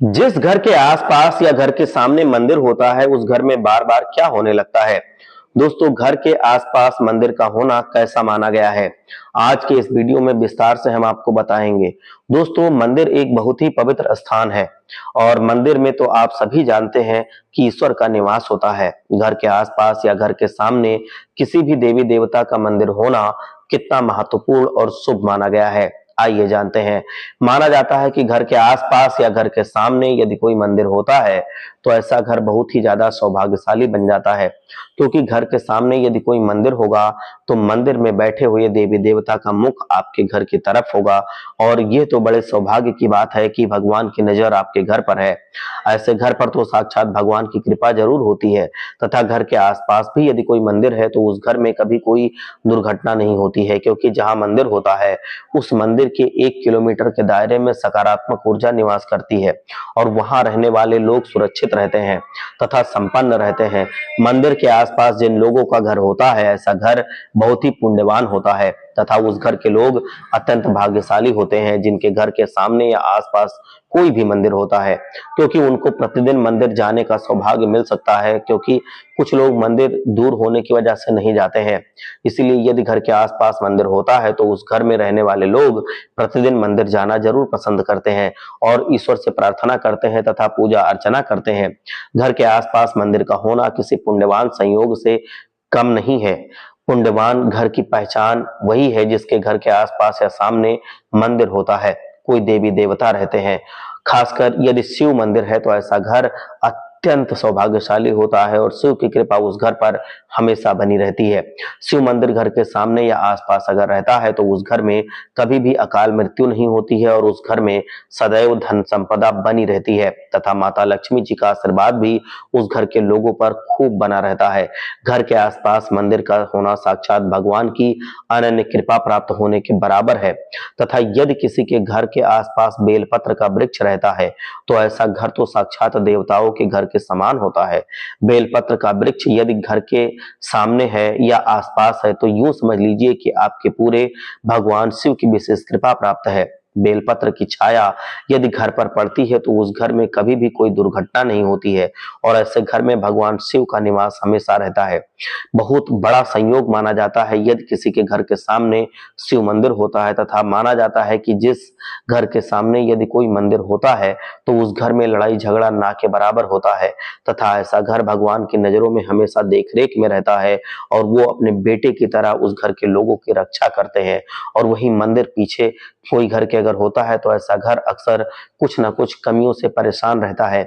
जिस घर के आसपास या घर के सामने मंदिर होता है उस घर में बार बार क्या होने लगता है। दोस्तों, घर के आसपास मंदिर का होना कैसा माना गया है, आज के इस वीडियो में विस्तार से हम आपको बताएंगे। दोस्तों, मंदिर एक बहुत ही पवित्र स्थान है और मंदिर में तो आप सभी जानते हैं कि ईश्वर का निवास होता है। घर के आसपास या घर के सामने किसी भी देवी देवता का मंदिर होना कितना महत्वपूर्ण और शुभ माना गया है, आइए जानते हैं। माना जाता है कि घर के आसपास या घर के सामने यदि कोई मंदिर होता है तो ऐसा घर बहुत ही ज्यादा सौभाग्यशाली बन जाता है, क्योंकि घर के सामने यदि कोई मंदिर होगा तो मंदिर में बैठे हुए देवी देवता का मुख आपके घर की तरफ होगा और ये तो बड़े सौभाग्य की बात है कि भगवान की नजर आपके घर पर है। ऐसे घर पर तो साक्षात भगवान की कृपा जरूर होती है तथा घर के आसपास भी यदि कोई मंदिर है तो उस घर में कभी कोई दुर्घटना नहीं होती है, क्योंकि जहां मंदिर होता है उस मंदिर के 1 किलोमीटर के दायरे में सकारात्मक ऊर्जा निवास करती है और वहां रहने वाले लोग सुरक्षित रहते हैं तथा संपन्न रहते हैं। मंदिर के आसपास जिन लोगों का घर होता है ऐसा घर बहुत ही पुण्यवान होता है तथा उस घर के लोग अत्यंत भाग्यशाली होते हैं जिनके घर के सामने या आसपास कोई भी मंदिर होता है, क्योंकि उनको प्रतिदिन मंदिर जाने का सौभाग्य मिल सकता है, क्योंकि कुछ लोग मंदिर दूर होने की वजह से नहीं जाते हैं। इसीलिए यदि घर के आसपास मंदिर होता है तो उस घर में रहने वाले लोग प्रतिदिन मंदिर जाना जरूर पसंद करते हैं और ईश्वर से प्रार्थना करते हैं तथा पूजा अर्चना करते हैं। घर के आसपास मंदिर का होना किसी पुण्यवान संयोग से कम नहीं है। पुण्यवान घर की पहचान वही है जिसके घर के आसपास या सामने मंदिर होता है, कोई देवी देवता रहते हैं। खासकर यदि शिव मंदिर है तो ऐसा घर अत्यंत सौभाग्यशाली होता है और शिव की कृपा उस घर पर हमेशा बनी रहती है। शिव मंदिर घर के सामने या आसपास अगर रहता है तो उस घर में कभी भी अकाल मृत्यु नहीं होती है और उस घर में सदैव धन संपदा बनी रहती है तथा माता लक्ष्मी जी का आशीर्वाद भी उस घर के लोगों पर खूब बना रहता है। घर के आसपास मंदिर का होना साक्षात भगवान की अनन्य कृपा प्राप्त होने के बराबर है तथा यदि किसी के घर के आसपास बेलपत्र का वृक्ष रहता है तो ऐसा घर तो साक्षात देवताओं के घर के समान होता है। बेलपत्र का वृक्ष यदि घर के सामने है या आसपास है तो यूं समझ लीजिए कि आपके पूरे भगवान शिव की विशेष कृपा प्राप्त है। बेलपत्र की छाया यदि घर पर पड़ती है तो उस घर में कभी भी कोई दुर्घटना नहीं होती है और ऐसे घर में भगवान शिव का निवास हमेशा रहता है। बहुत बड़ा संयोग माना जाता है यदि किसी के घर के सामने शिव मंदिर होता है तथा माना जाता है कि जिस घर के सामने यदि कोई मंदिर होता है तो उस घर में लड़ाई झगड़ा ना के बराबर होता है तथा ऐसा घर भगवान की नजरों में हमेशा देखरेख में रहता है और वो अपने बेटे की तरह उस घर के लोगों की रक्षा करते हैं। और वही मंदिर पीछे कोई घर के अगर होता है तो ऐसा घर अक्सर कुछ ना कुछ कमियों से परेशान रहता है।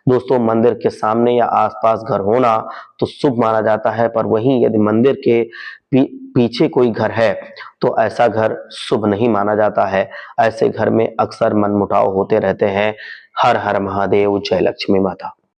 दोस्तों, मंदिर के सामने या आसपास घर होना तो शुभ माना जाता है, पर वहीं यदि मंदिर के पीछे कोई घर है तो ऐसा घर शुभ नहीं माना जाता है। ऐसे घर में अक्सर मनमुटाव होते रहते हैं। हर हर महादेव, जय लक्ष्मी माता।